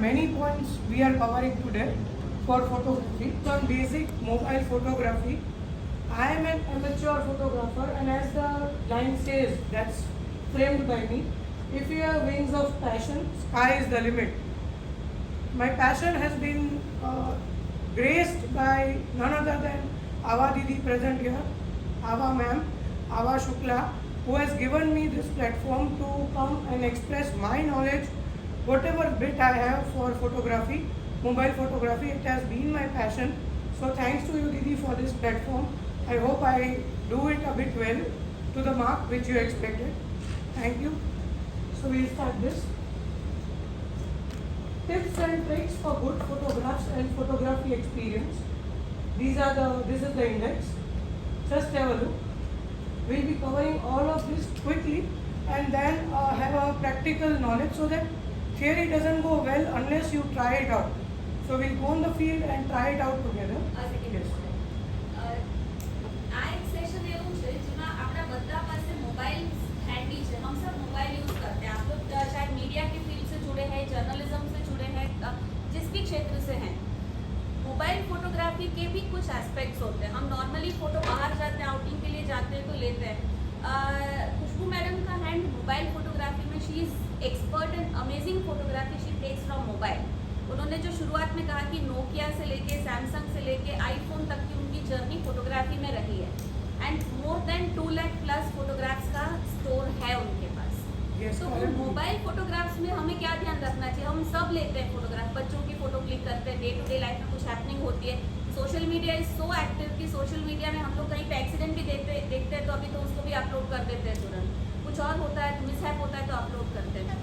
many points we are covering today for photography. On basic mobile photography, I am an amateur photographer, and as the line says, that's framed by me. If you have wings of passion, sky is the limit. My passion has been graced by none other than Ava Didi present here, Ava ma'am, Ava Shukla, who has given me this platform to come and express my knowledge, whatever bit I have for photography, mobile photography. It has been my passion. So thanks to you, Didi, for this platform. I hope I do it a bit well to the mark which you expected. Thank you. So we'll start this. Tips and tricks for good photographs and photography experience. This is the index. Just have a look. We'll be covering all of this quickly and then have a practical knowledge, so that theory doesn't go well unless you try it out. So we'll go on the field and try it out together. Yes. આ એક session એવું છે જેમાં આપણા બધા પાસે mobile handy है, हम सब मोबाइल यूज करते हैं। आप लोग शायद मीडिया की फील्ड से जुड़े हैं, जर्नलिज्म से जुड़े हैं, जिस भी क्षेत्र से हैं। मोबाइल फोटोग्राफी के भी कुछ एस्पेक्ट्स होते हैं। हम नॉर्मली फोटो बाहर जाते हैं, आउटिंग के लिए जाते हैं तो लेते हैं। खुशबू मैडम का हैंड मोबाइल फोटोग्राफी में, she is expert and amazing photography she takes from mobile. उन्होंने जो शुरुआत में कहा कि नोकिया से लेके सैमसंग से लेके आईफोन तक की उनकी जर्नी फोटोग्राफी में रही है, and more than 2 lakh plus photographs का स्टोर है उनके पास। Yes, तो मोबाइल फोटोग्राफ्स में हमें क्या ध्यान रखना चाहिए? हम सब लेते हैं फोटोग्राफ, बच्चों की फोटो क्लिक करते हैं, डे टू डे लाइफ में कुछ हैपनिंग होती है। Social media is so active कि सोशल मीडिया में हम लोग कहीं पे एक्सीडेंट भी देखते हैं तो अभी तो उसको भी अपलोड कर देते हैं तुरंत। कुछ और होता है, मिसहैप होता है तो अपलोड करते हैं।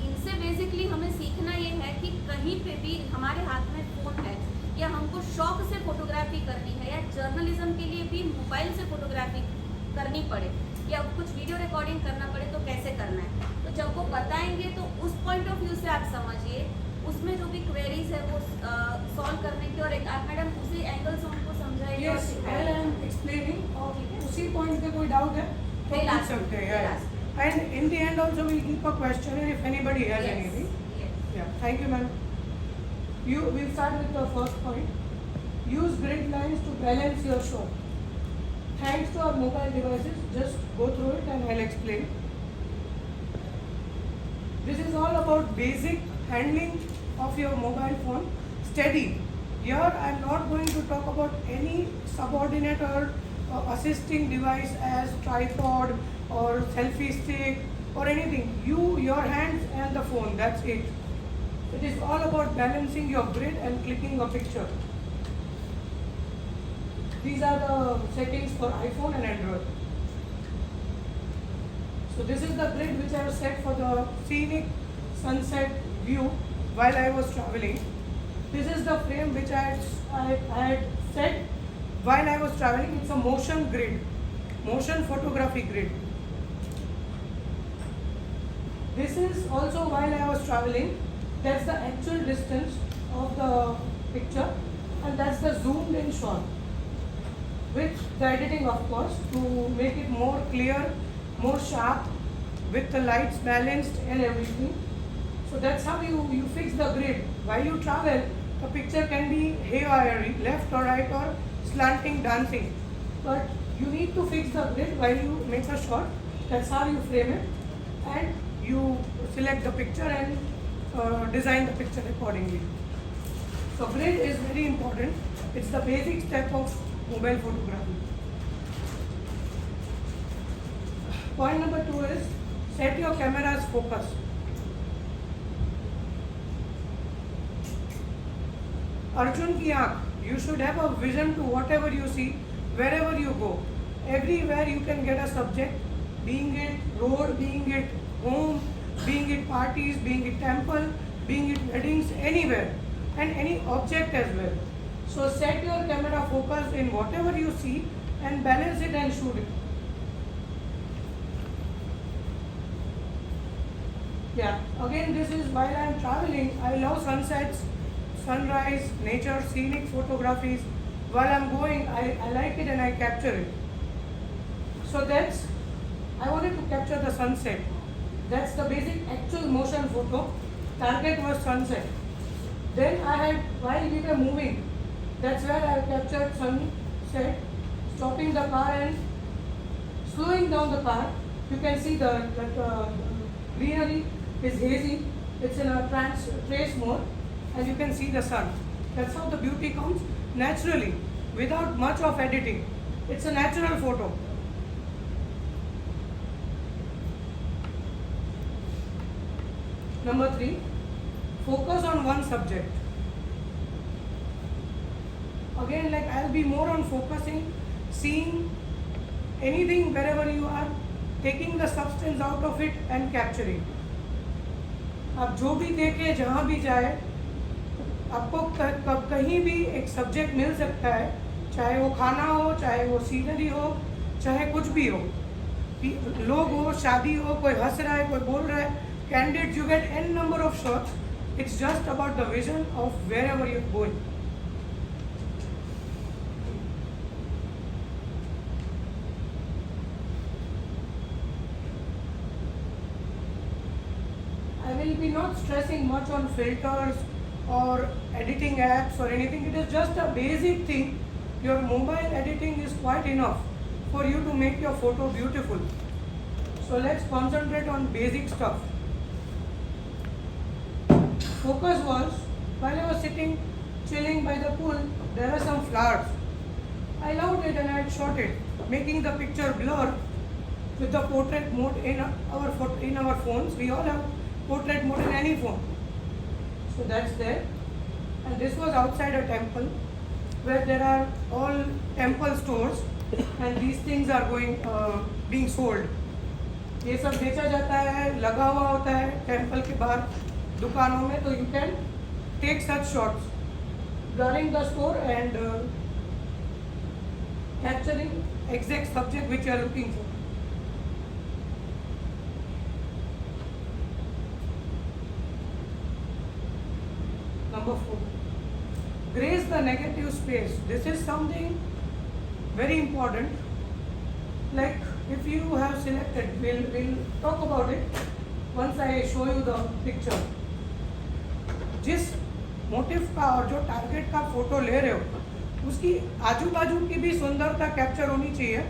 इनसे बेसिकली हमें सीखना ये है कि कहीं पे भी हमारे हाथ में फ़ोन है, या हमको शौक से फोटोग्राफी करनी है, या जर्नलिज्म के लिए भी मोबाइल से फोटोग्राफी करनी पड़े, या कुछ वीडियो रिकॉर्डिंग करना पड़े तो कैसे करना है। तो जब वो बताएंगे तो उस पॉइंट ऑफ व्यू से आप समझिए, उसमें जो भी क्वेरीज है वो सॉल्व करने की, और एक आप मैडम उसी एंगल से उनको समझाइए। Yes, while I am explaining, उसी पॉइंट पे कोई डाउट है तो पूछ सकते हैं। And in the end also we'll keep a questionnaire if anybody has anything. Yeah, thank you, ma'am. We'll start with the first point. Use grid lines to balance your shot. Thanks to our mobile devices, just go through it and I'll explain. This is all about basic handling of your mobile phone. Steady. Here I am not going to talk about any subordinate or assisting device as tripod or selfie stick or anything. Your hands and the phone, that's it. It is all about balancing your grid and clicking a picture. These are the settings for iPhone and Android. So this is the grid which I have set for the scenic sunset view while I was traveling. This is the frame which I had set while I was traveling. It's a motion grid, motion photography grid. This is also while I was traveling. That's the actual distance of the picture, and that's the zoomed in shot, with the editing of course to make it more clear, more sharp, with the lights balanced and everything. So that's how you fix the grid. While you travel, the picture can be haywire, left or right or slanting, dancing, but you need to fix the grid while you make a shot. That's how you frame it, and you select the picture and design the picture accordingly. So grid is very important. It's the basic step of mobile photography. Point number 2 is set your camera's focus. Arjun ki aankh. You should have a vision to whatever you see, wherever you go. Everywhere you can get a subject, being it road, being it home, being it parties, being it temple, being it weddings, anywhere, and any object as well. So set your camera focus in whatever you see and balance it and shoot it. Yeah, again this is while I am traveling. I love sunsets, sunrise, nature, scenic photographies. While I am going, I like it and I capture it. So I wanted to capture the sunset. That's the basic actual motion photo. target was sunset. Then I had, while we were moving, that's where I captured sunset, stopping the car and slowing down the car. You can see the greenery is hazy. It's in a trace mode, and you can see the sun. That's how the beauty comes naturally, without much of editing. It's a natural photo. Number 3, focus on one subject. Again, like I'll be more on focusing, seeing anything wherever you are, taking the substance out of it and capturing. आप जो भी देखें, जहाँ भी जाए, आपको कहीं भी एक सब्जेक्ट मिल सकता है, चाहे वो खाना हो, चाहे वो सीनरी हो, चाहे कुछ भी हो, लोग हो, शादी हो, कोई हंस रहा है, कोई बोल रहा है, candid, you get n number of shots. It's just about the vision of wherever you're going. I will be not stressing much on filters or editing apps or anything. It is just a basic thing. Your mobile editing is quite enough for you to make your photo beautiful. So let's concentrate on basic stuff. Focus was, while I was sitting, chilling by the pool, there were some flowers. I loved it and I had shot it, making the picture blur with the portrait mode in our phones. We all have portrait mode in any phone. So that's there. And this was outside a temple where there are all temple stores and these things are being sold. ये सब बेचा जाता है, लगा हुआ होता है temple के बाहर दुकानों में, तो you can take such shots, blurring the store and capturing exact subject which you are looking for. Number 4, grace the negative space. This is something very important. Like if you have selected, we'll talk about it once I show you the picture. जिस motive का और जो target का photo ले रहे हो उसकी आजू बाजू की भी सुंदरता कैप्चर होनी चाहिए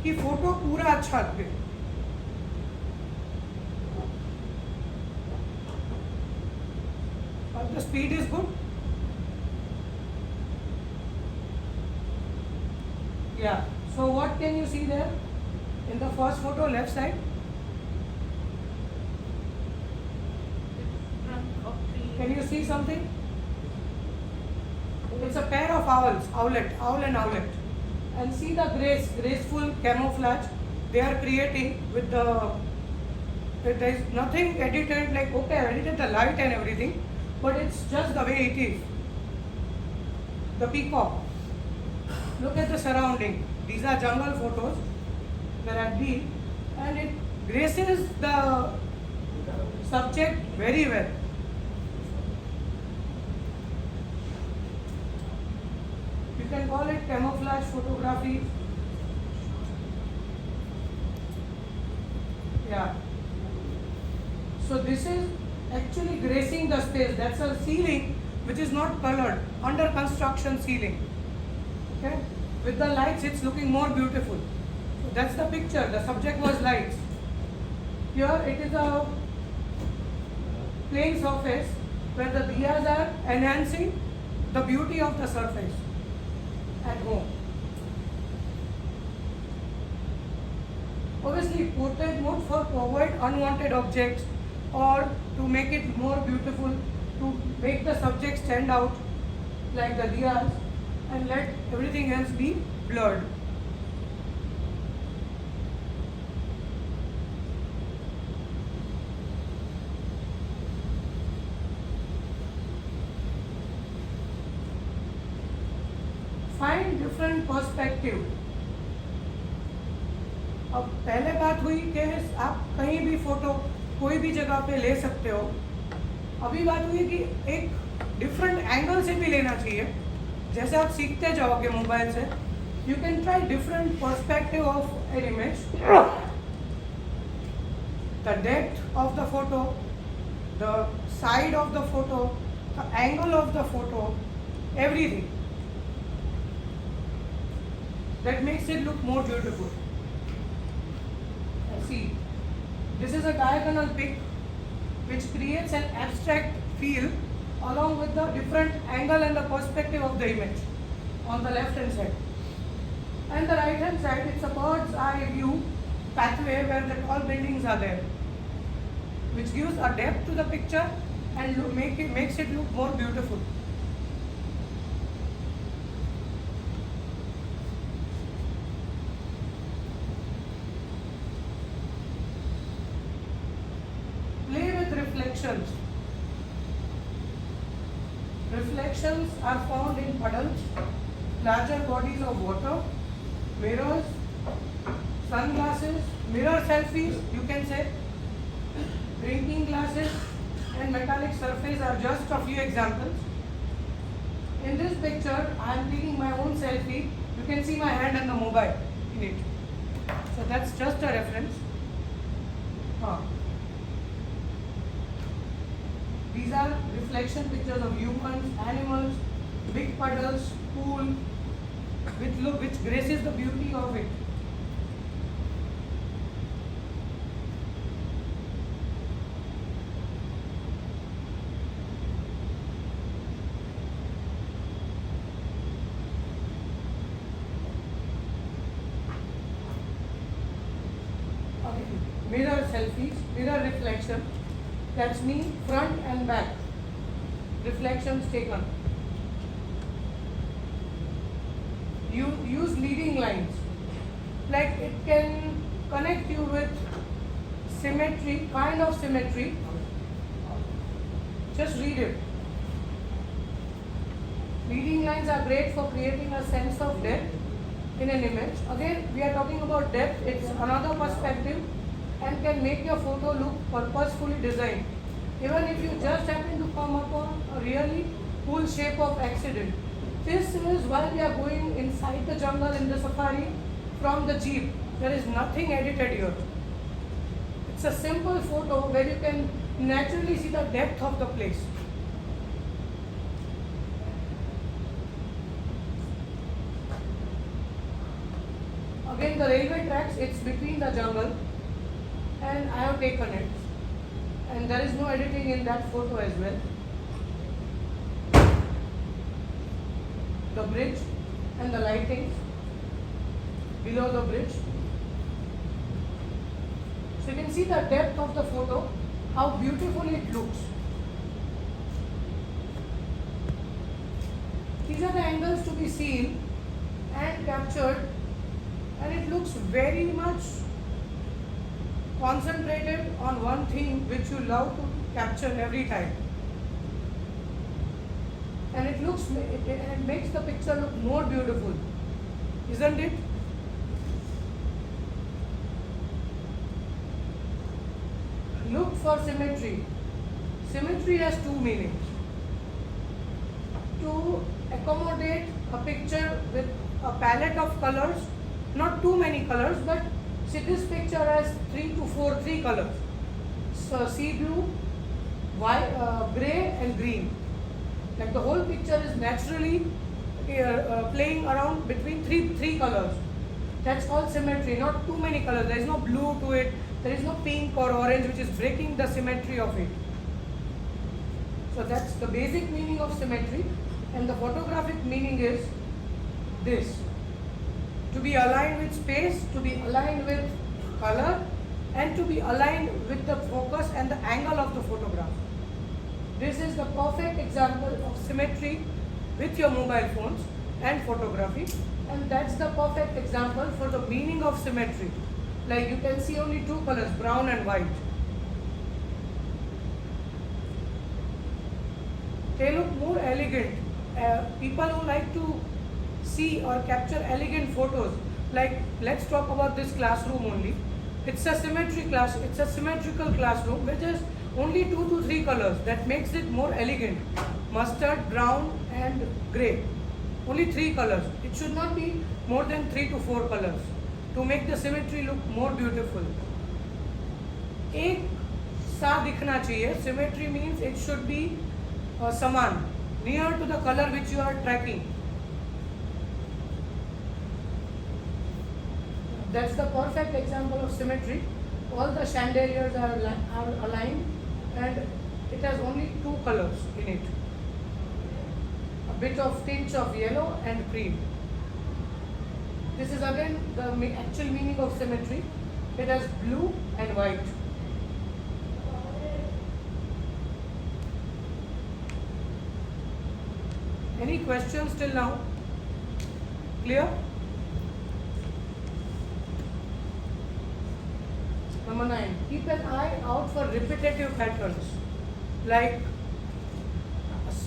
कि फोटो पूरा अच्छा लगे. But the speed is good. Yeah. So what can you see there in the first photo, left side? Can you see something? It's a pair of owls, owl and owlet. And see the graceful camouflage they are creating with there is nothing edited, like okay, I edited the light and everything, but it's just the way it is. The peacock. Look at the surrounding. These are jungle photos where I've been, and it graces the subject very well. You can call it camouflage photography. Yeah. So this is actually gracing the space. That's a ceiling which is not colored, under construction ceiling. Okay? With the lights it's looking more beautiful. So that's the picture. The subject was lights. Here it is a plain surface where the diyas are enhancing the beauty of the surface at home. Obviously portrait mode for to avoid unwanted objects or to make it more beautiful, to make the subject stand out like the diyas and let everything else be blurred. Find different perspective. अब पहले बात हुई कि आप कहीं भी photo कोई भी जगह पे ले सकते हो. अभी बात हुई कि एक डिफरेंट एंगल से भी लेना चाहिए. जैसे आप सीखते जाओगे मोबाइल से, you can try different perspective of an image, the depth of the photo, the side of the photo, the angle of the photo, everything. That makes it look more beautiful. See, this is a diagonal pic which creates an abstract feel along with the different angle and the perspective of the image on the left hand side. And the right hand side, it's a bird's eye view pathway where the tall buildings are there, which gives a depth to the picture and makes it look more beautiful. Play with reflections. Reflections are found in puddles, larger bodies of water, mirrors, sunglasses, mirror selfies, you can say, drinking glasses, and metallic surface are just a few examples. In this picture, I am taking my own selfie. You can see my hand and the mobile in it. So that's just a reference. These are reflection pictures of humans, animals, big puddles, pool, which graces the beauty of it. Mirror selfies, mirror reflection, that's me front and back, reflections taken. You use leading lines, like it can connect you with symmetry, kind of symmetry, just read it. Leading lines are great for creating a sense of depth in an image. Again, we are talking about depth, it's another perspective and can make your photo look purposefully designed. Even if you just happen to come upon a really cool shape of accident. This is while we are going inside the jungle in the safari from the jeep. There is nothing edited here. It's a simple photo where you can naturally see the depth of the place. Again, the railway tracks, it's between the jungle and I have taken it. And there is no editing in that photo as well. The bridge and the lighting below the bridge. So you can see the depth of the photo, how beautiful it looks. These are the angles to be seen and captured, and it looks very much concentrated on one thing which you love to capture every time. And it makes the picture look more beautiful, isn't it? Look for symmetry. Symmetry has two meanings. To accommodate a picture with a palette of colors, not too many colors, but see this picture has three colors. So sea blue, white, grey and green. Like the whole picture is naturally playing around between three colors. That's called symmetry, not too many colors. There is no blue to it, there is no pink or orange which is breaking the symmetry of it. So that's the basic meaning of symmetry, and the photographic meaning is this: to be aligned with space, to be aligned with color, and to be aligned with the focus and the angle of the photograph. This is the perfect example of symmetry with your mobile phones and photography, and that's the perfect example for the meaning of symmetry. Like you can see only two colors, brown and white. They look more elegant. People who like to see or capture elegant photos, like let's talk about this classroom only. It's a symmetrical classroom which is only 2 to 3 colors. That makes it more elegant. Mustard, brown and grey. Only 3 colors. It should not be more than 3 to 4 colors to make the symmetry look more beautiful. एक सा दिखना चाहिए. Symmetry means it should be saman, near to the color which you are tracking. That's the perfect example of symmetry. All the chandeliers are aligned and it has only two colors in it. A bit of tinge of yellow and cream. This is again the actual meaning of symmetry. It has blue and white. Any questions till now? Clear? Number 9. Keep an eye out for repetitive patterns like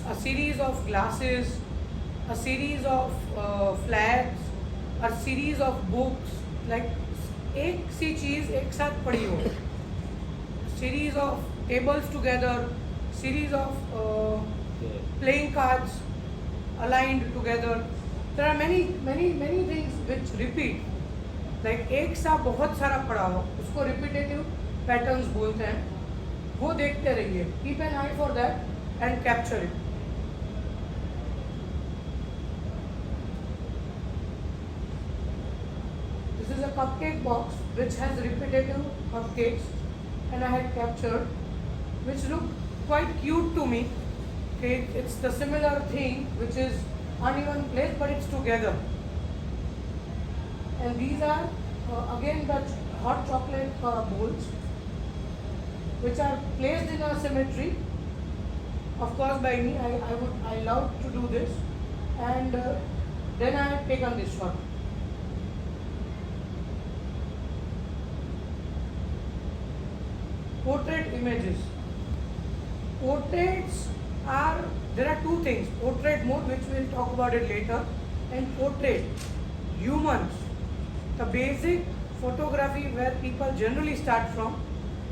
a series of glasses, a series of flags, a series of books. Like एक सी चीज़ एक साथ पड़ी हो. Series of tables together, series of playing cards aligned together. There are many things which repeat. Like एक सा बहुत सारा पड़ा हो, उसको repetitive patterns बोलते हैं. वो देखते रहिए. Keep an eye for that and capture it. This is a cupcake box which has repetitive cupcakes, and I had captured, which look quite cute to me. Okay, it's the similar thing which is uneven place, but it's together. And these are again the hot chocolate bowls, which are placed in a symmetry. Of course, by me, I love to do this, and then I have taken this shot. Portrait images. Portraits are, there are two things. Portrait mode, which we will talk about it later, and portrait. Humans. The basic photography where people generally start from,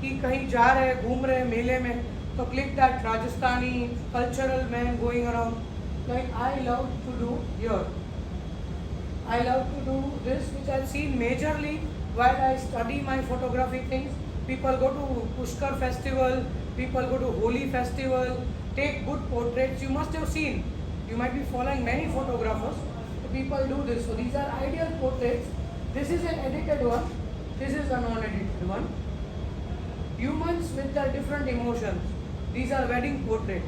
कि कहीं जा रहे हैं, घूम रहे हैं मेले में, तो click that Rajasthani cultural man going around. Like I love to do here. I love to do this, which I've seen majorly while I study my photography things. People go to Pushkar festival, people go to Holi festival, take good portraits. You must have seen. You might be following many photographers. People do this. So these are ideal portraits. This is an edited one. This is a non-edited one. Humans with their different emotions. These are wedding portraits.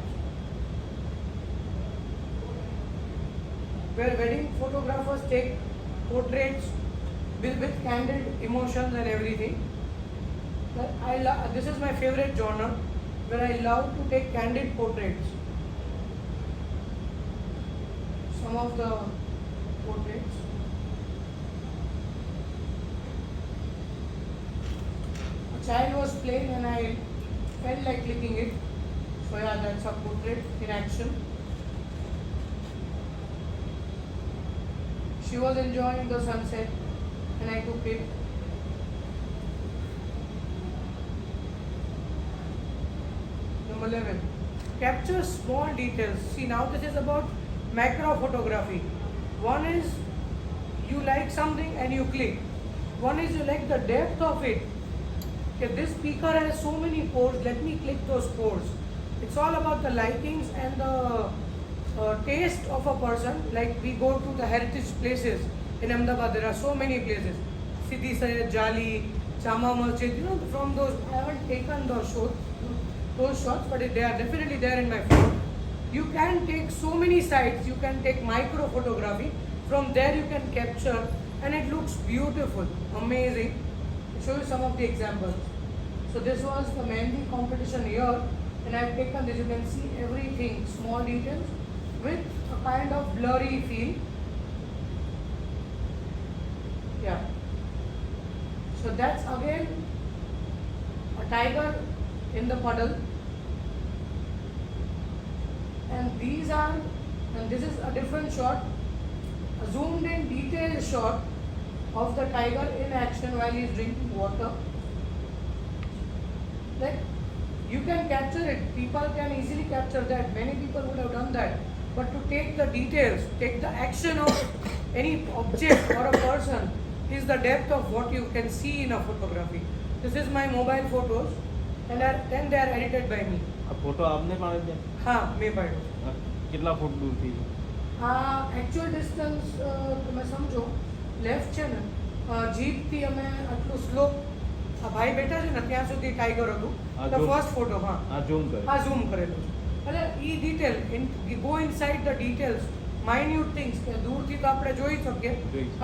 Where wedding photographers take portraits with candid emotions and everything. This is my favorite genre, where I love to take candid portraits. Some of the portraits. A child was playing and I felt like clicking it. So yeah, that's a portrait in action. She was enjoying the sunset and I took it. Number 11. Capture small details. See, now this is about macro photography. One is you like something and you click. One is you like the depth of it. Okay, this speaker has so many pores. Let me click those pores. It's all about the likings and the taste of a person. Like we go to the heritage places in Ahmedabad. There are so many places. Siddhi Sayed, Jali, Jama Masjid. You know, from those, I haven't taken those shots, but they are definitely there in my phone. You can take so many sites. You can take micro photography. From there you can capture, and it looks beautiful, amazing. I'll show you some of the examples. So this was the Mehndi competition here, and I've taken this. You can see everything, small details, with a kind of blurry feel. Yeah. So that's again a tiger in the puddle. And this is a different shot, a zoomed in detailed shot of the tiger in action while he is drinking water. Like, you can capture it, people can easily capture that, many people would have done that. But to take the details, take the action of any object or a person is the depth of what you can see in a photography. This is my mobile photos. then they are edited by me. આ photo આપને પાડે છે? હા મેં પાડ્યો છે. કેટલા ફૂટ દૂરથી? આ એકચ્યુઅલ ડિસ્ટન્સ તમે સમજો લેફ્ટ છે ને જીપથી અમે આટલું સ્લોપ આ ભાઈ બેઠા છે ને ત્યાં સુધી ટાઈગર હતું ધ ફર્સ્ટ ફોટો. હા ઝૂમ કરે. હા ઝૂમ કરેલું છે એટલે એ detail go inside the details minute things કે દૂરથી તો આપણે જોઈ શકીએ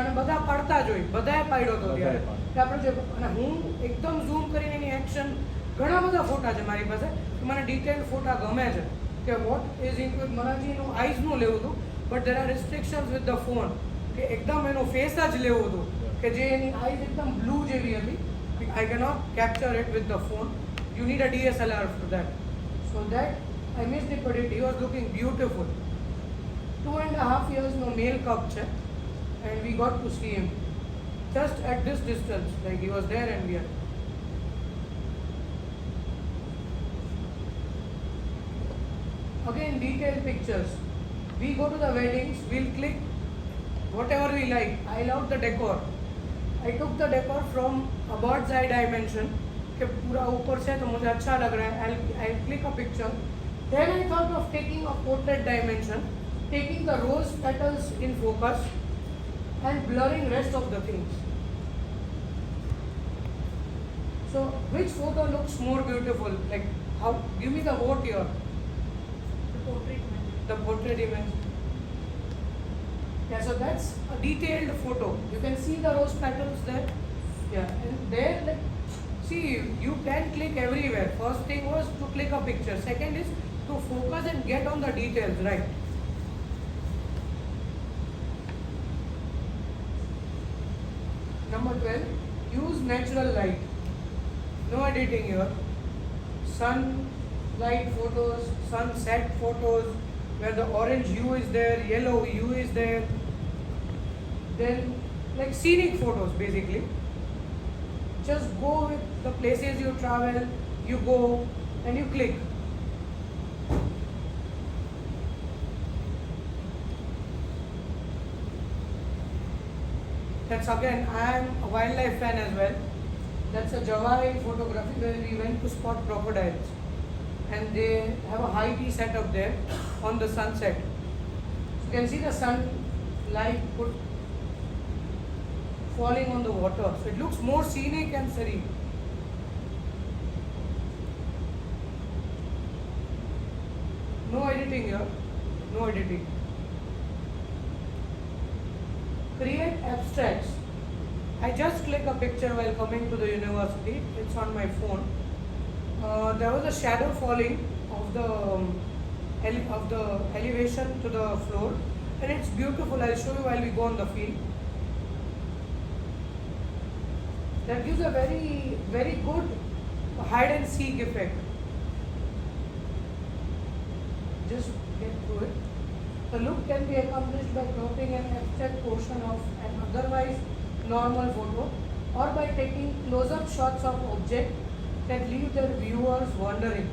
અને બધા પાડતા જોઈ બધાએ પાડ્યો હતો ત્યારે કે આપણે જે અને હું એકદમ ઝૂમ કરીને એની એક્શન ઘણા બધા ફોટા છે મારી પાસે મને ડિટેલ ફોટા ગમે છે કે વોટ ઇઝ ઇન્ક્લુડ મરાઠીનું આઈઝનું લેવું હતું but there are restrictions with the phone કે એકદમ એનો ફેસ જ લેવું હતું કે જે એની આઈઝ એકદમ બ્લુ જેવી હતી I cannot capture it with the phone you need a DSLR for that so that I miss the but he was looking beautiful 2.5 years નો મેલ કપ છે and we got to see him just at this distance like he was there and we are again detailed pictures. We go to the weddings, we'll click whatever we like. I love the decor. I took the decor from a bird's eye dimension कि पूरा ऊपर से तो मुझे अच्छा लग रहा है. I'll click a picture. Then I thought of taking a portrait dimension, taking the rose petals in focus and blurring rest of the things. So which photo looks more beautiful? Like how? Give me the vote here. The portrait image. Yeah, so that's a detailed photo. You can see the rose petals there. Yeah, and there, like, see, you can click everywhere. First thing was to click a picture. Second is to focus and get on the details, right? Number 12, use natural light. No editing here. Sunlight photos, sunset photos, where the orange hue is there, yellow hue is there. Then like scenic photos basically. Just go with the places you travel, you go and you click. That's again, I am a wildlife fan as well. That's a Javai photography where we went to spot crocodiles. And they have a high tea set up there on the sunset. You can see the sunlight falling on the water. So it looks more scenic and serene. No editing here. No editing. Create abstracts. I just click a picture while coming to the university. It's on my phone. There was a shadow falling of the elevation to the floor, and it's beautiful. I'll show you while we go on the field. That gives a very, very good hide and seek effect. Just get through it. The look can be accomplished by cropping an abstract portion of an otherwise normal photo, or by taking close-up shots of object that leave their viewers wondering.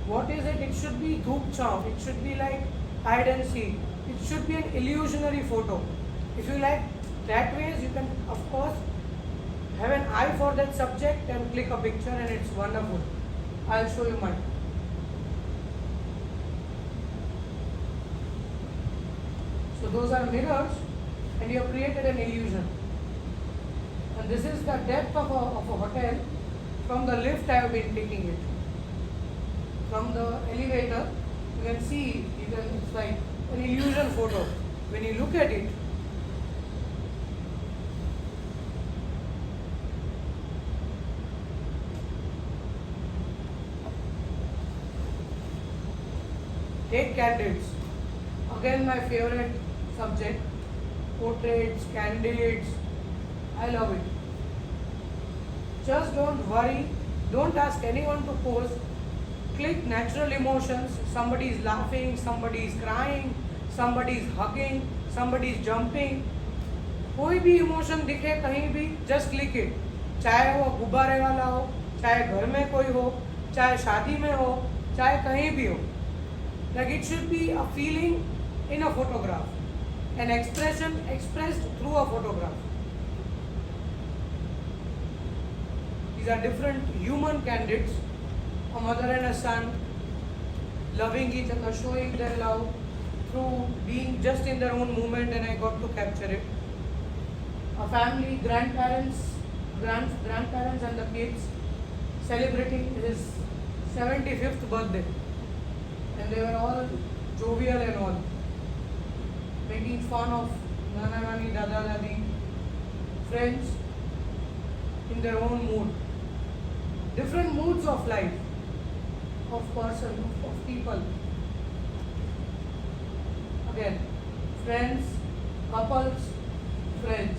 What is it? It should be dhoop chhav. It should be like hide and seek. It should be an illusionary photo. If you like that ways, you can of course have an eye for that subject and click a picture and it's wonderful. I'll show you mine. So those are mirrors and you have created an illusion. And this is the depth of a hotel. From the lift I have been taking it. From the elevator you can see it's like an illusion photo. When you look at it, take candidates. Again my favorite subject. Portraits, candidates. I love it. Just don't worry. Don't ask anyone to pose. Click natural emotions. Somebody is laughing, somebody is crying, somebody is hugging, somebody is jumping. कोई भी emotion दिखे कहीं भी just click it. चाहे वो गुब्बारे वाला हो, चाहे घर में कोई हो, चाहे शादी में हो, चाहे कहीं भी हो. Like it should be a feeling in a photograph, an expression expressed through a photograph. These are different human candidates a mother and a son loving each other, showing their love through being just in their own moment, and I got to capture it. A family, grandparents and the kids celebrating his 75th birthday, and they were all jovial and all, making fun of Nana Nani, Dada Dadi, friends in their own mood. Different moods of life, of person, of people. Again, friends, couples, friends.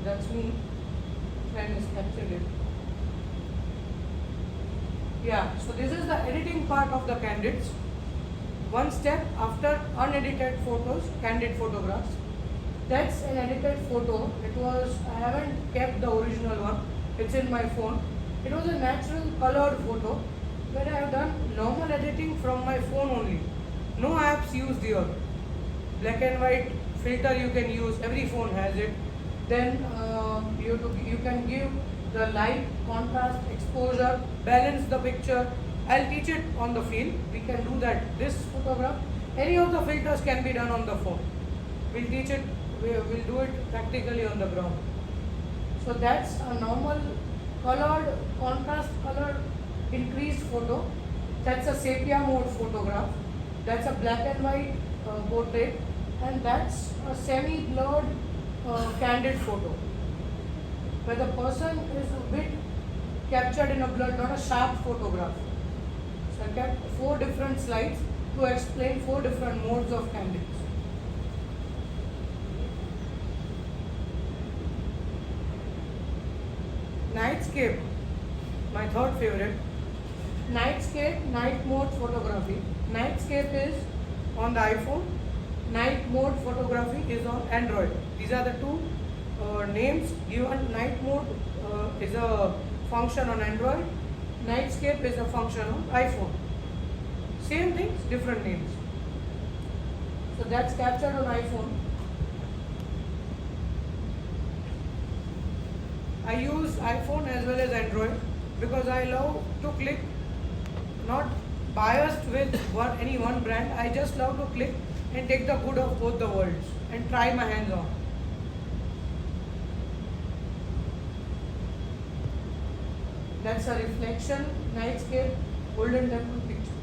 That's me. Friend is captured it. Yeah, so this is the editing part of the candids. One step after unedited photos, candid photographs. That's an edited photo. I haven't kept the original one. It's in my phone. It was a natural colored photo where I have done normal editing from my phone only. No apps used here. Black and white filter you can use. Every phone has it. Then you can give the light, contrast, exposure, balance the picture. I'll teach it on the field. We can do that. This photograph, any of the filters can be done on the phone. We'll teach it. We'll do it practically on the ground. So that's a normal colored, contrast color increased photo. That's a sepia mode photograph. That's a black and white portrait, and that's a semi-blurred candid photo where the person is a bit captured in a blur, not a sharp photograph. So I kept 4 different slides to explain 4 different modes of candids. Nightscape, my third favorite. Nightscape, night mode photography. Nightscape is on the iPhone. Night mode photography is on Android. These are the two names given. Night mode is a function on Android. Nightscape is a function on iPhone. Same things, different names. So that's captured on iPhone. I use iPhone as well as Android because I love to click, not biased with any one brand. I just love to click and take the good of both the worlds and try my hands on. That's a reflection, nightscape, golden temple picture.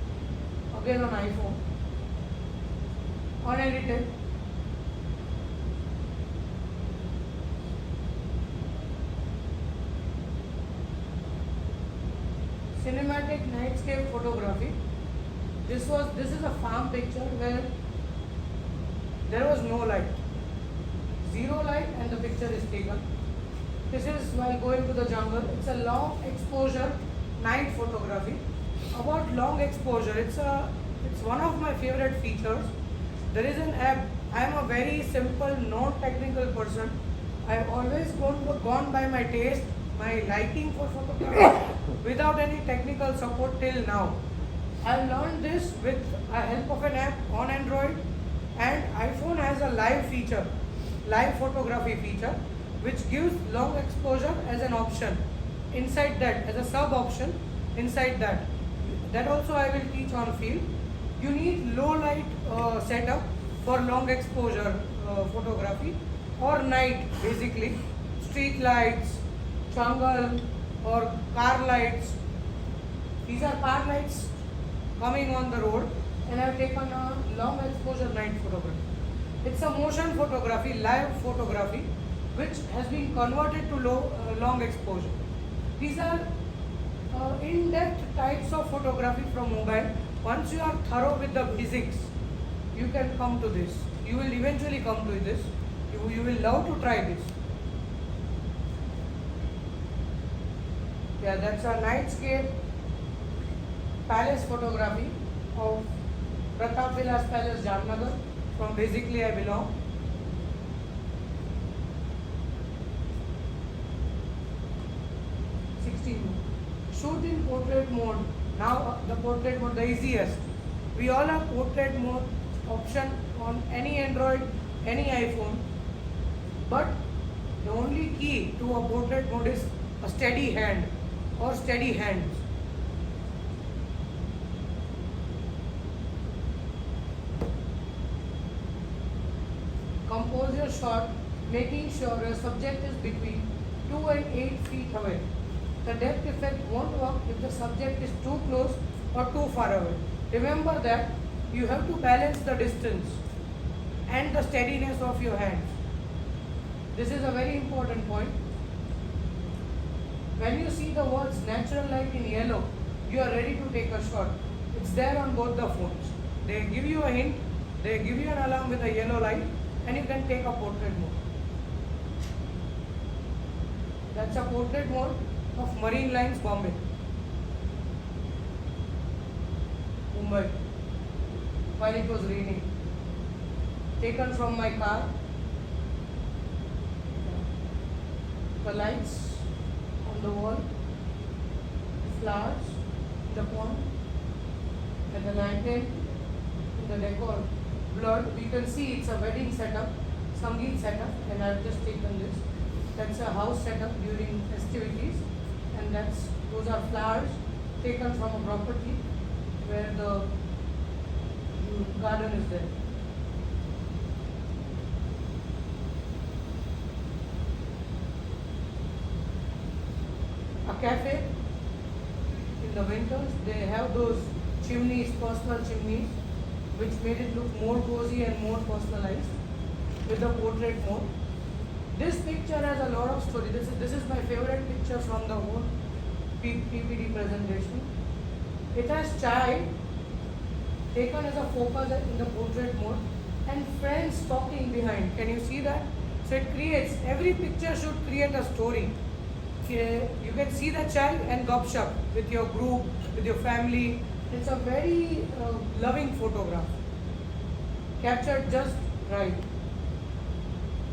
Again on iPhone. Unedited. Cinematic nightscape photography. This is a farm picture where there was no light, zero light, and the picture is taken. This is while going to the jungle. It's a long exposure night photography. About long exposure, it's one of my favorite features. There is an app. I am a very simple, non-technical person. I've always gone by my taste, my liking for photography without any technical support till now. I learned this with the help of an app on Android, and iPhone has a live photography feature, which gives long exposure as an option. Inside that, as a sub option, inside that also I will teach on field. You need low light setup for long exposure photography or night, basically street lights, jungle, or car lights. These are car lights coming on the road, and I have taken a long exposure night photography. It's a motion photography, live photography, which has been converted to long exposure. These are in-depth types of photography from mobile. Once you are thorough with the basics, you can come to this. You will eventually come to this. You will love to try this. Yeah, that's a nightscape palace photography of Pratap Vilas Palace, Jamnagar. From basically I belong. Shoot in portrait mode. Now the portrait mode, the easiest. We all have portrait mode option on any Android, any iPhone. But the only key to a portrait mode is a steady hand or steady hands. Compose your shot, making sure your subject is between 2 and 8 feet away. The depth effect won't work if the subject is too close or too far away. Remember that you have to balance the distance and the steadiness of your hands. This is a very important point. When you see the words natural light in yellow, you are ready to take a shot. It's there on both the phones. They give you a hint, they give you an alarm with a yellow light, and you can take a portrait mode. That's a portrait mode of Marine Lines, Bombay, Mumbai, while it was raining. Taken from my car. The lights on the wall, the flowers, the pond, and the lantern, and the decor blurred. We can see it's a wedding setup, Sangeet setup, and I've just taken this. That's a house setup during festivities, and those are flowers taken from a property where the garden is there. A cafe in the winters, they have those chimneys, personal chimneys, which made it look more cozy and more personalized with the portrait mode. This picture has a lot of story. This is my favorite picture from the whole PPD presentation. It has child taken as a focus in the portrait mode and friends talking behind. Can you see that? So it creates, every picture should create a story. You can see the child and gupshup with your group, with your family. It's a very loving photograph. Captured just right.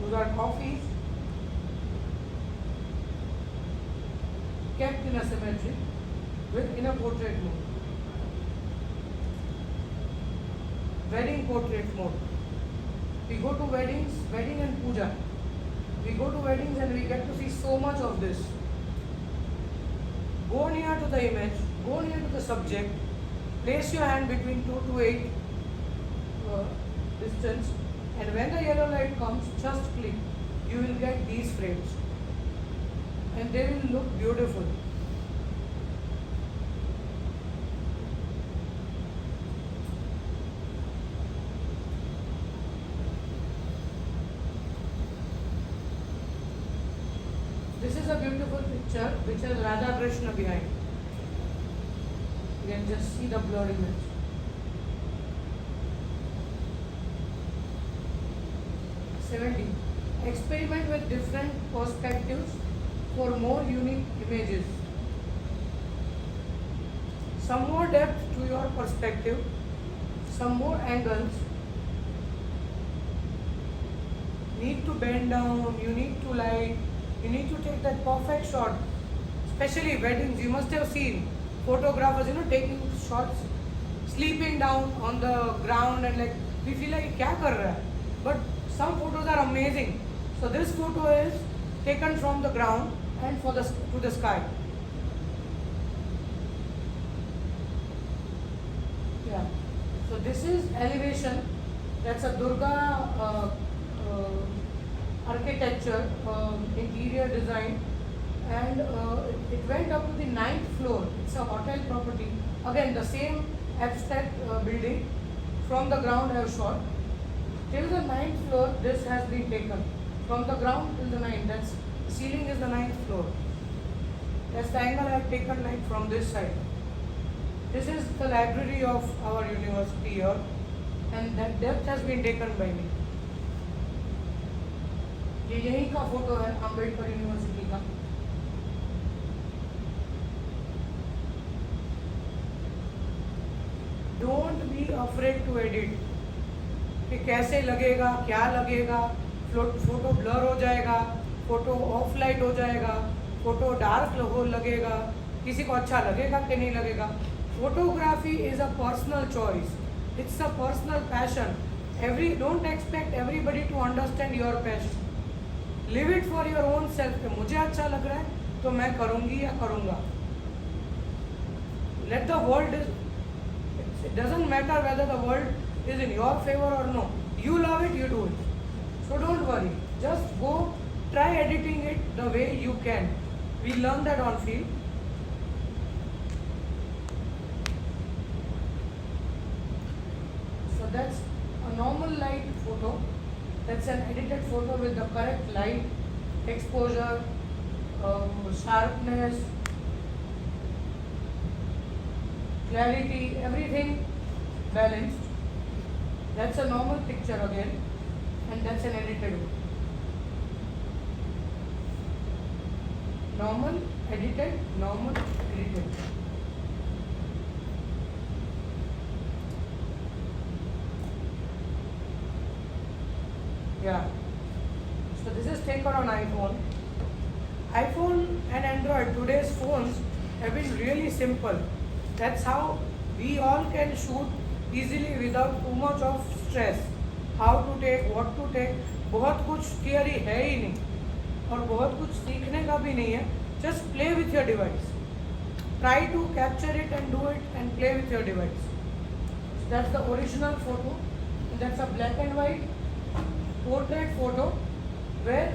Those are coffees. Kept in a symmetry in a portrait mode. Wedding portrait mode. We go to weddings, wedding and puja. We go to weddings and we get to see so much of this. Go near to the image, go near to the subject, place your hand between 2 to 8 distance, and when the yellow light comes, just click. You will get these frames. And they will look beautiful. This is a beautiful picture which has Radha Krishna behind. You can just see the blurred image. Experiment with different perspectives for more unique images. Some more depth to your perspective, some more angles. Need to bend down, you need to light, you need to take that perfect shot. Especially weddings, you must have seen photographers, taking shots, sleeping down on the ground, and like we feel like kya kar raha hai? But some photos are amazing. So this photo is taken from the ground and to the sky. Yeah. So this is elevation. That's a Durga architecture, interior design, and it went up to the 9th floor. It's a hotel property. Again, the same abstract building. From the ground I have shot. Till the 9th floor, this has been taken. From the ground till the 9th, the ceiling is the 9th floor. That's the angle I have taken, like from this side. This is the library of our university here, and that depth has been taken by me. ये यहीं का photo है Ambedkar university का. Don't be afraid to edit. कि कैसे लगेगा, क्या लगेगा, फोटो ब्लर हो जाएगा, फोटो ऑफ लाइट हो जाएगा, फोटो डार्क लगेगा, किसी को अच्छा लगेगा कि नहीं लगेगा. Photography is a personal choice. It's a personal passion. Don't expect everybody to understand your passion. Live it for your own self. कि मुझे अच्छा लग रहा है तो मैं करूँगी या करूँगा. Let the world is, it doesn't matter whether the world is in your favor or no. You love it, you do it. So don't worry. Just go try editing it the way you can. We learn that on field. So that's a normal light photo. That's an edited photo with the correct light, exposure, sharpness, clarity, everything balanced. That's a normal picture again, and that's an edited one. Normal, edited, normal, edited. Yeah. So this is taken on iPhone. iPhone and Android, today's phones have been really simple. That's how we all can shoot easily without too much of stress. How to take, what to take, बहुत कुछ theory है ही नहीं और बहुत कुछ सीखने का भी नहीं है. Just play with your device. Try to capture it and do it and play with your device. So that's the original photo. That's a black and white portrait photo where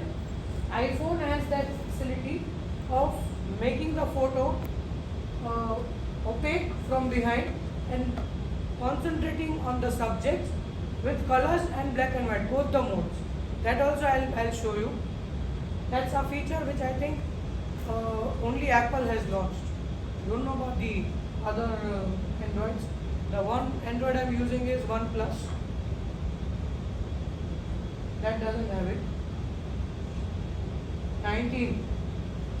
iPhone has that facility of making the photo opaque from behind and concentrating on the subjects with colors and black and white, both the modes. That also I'll show you. That's a feature which I think only Apple has launched. Don't know about the other Androids. The one Android I'm using is OnePlus. That doesn't have it. 19.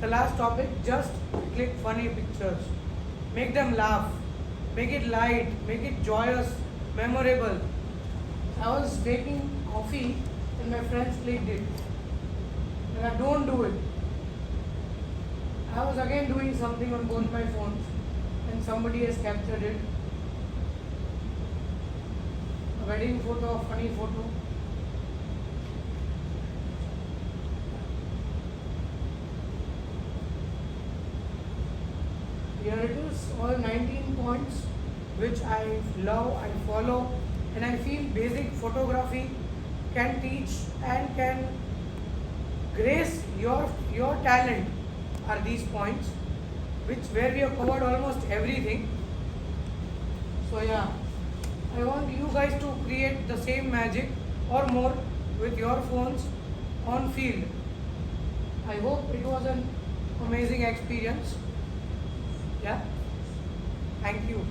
The last topic, just click funny pictures. Make them laugh. Make it light. Make it joyous, memorable. I was taking coffee and my friends clicked it. And I don't do it. I was again doing something on both my phones and somebody has captured it. A wedding photo, a funny photo. Here it is, all 19 points which I love, I follow, and I feel basic photography can teach and can grace your talent are these points where we have covered almost everything. So yeah, I want you guys to create the same magic or more with your phones on field. I hope it was an amazing experience. Yeah, thank you.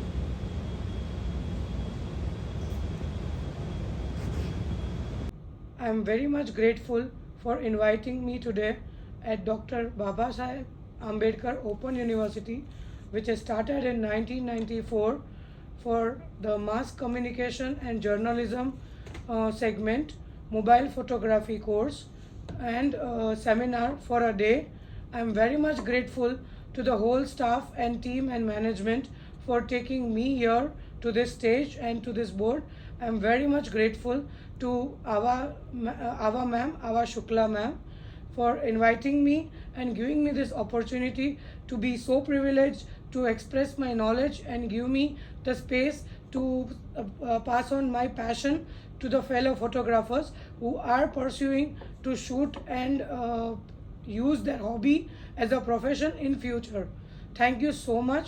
I am very much grateful for inviting me today at Dr. Babasaheb Ambedkar Open University, which has started in 1994 for the mass communication and journalism segment, mobile photography course and seminar for a day. I am very much grateful to the whole staff and team and management for taking me here to this stage and to this board. I am very much grateful to Ava ma'am, Ava Shukla ma'am, for inviting me and giving me this opportunity to be so privileged to express my knowledge and give me the space to pass on my passion to the fellow photographers who are pursuing to shoot and use their hobby as a profession in future. Thank you so much.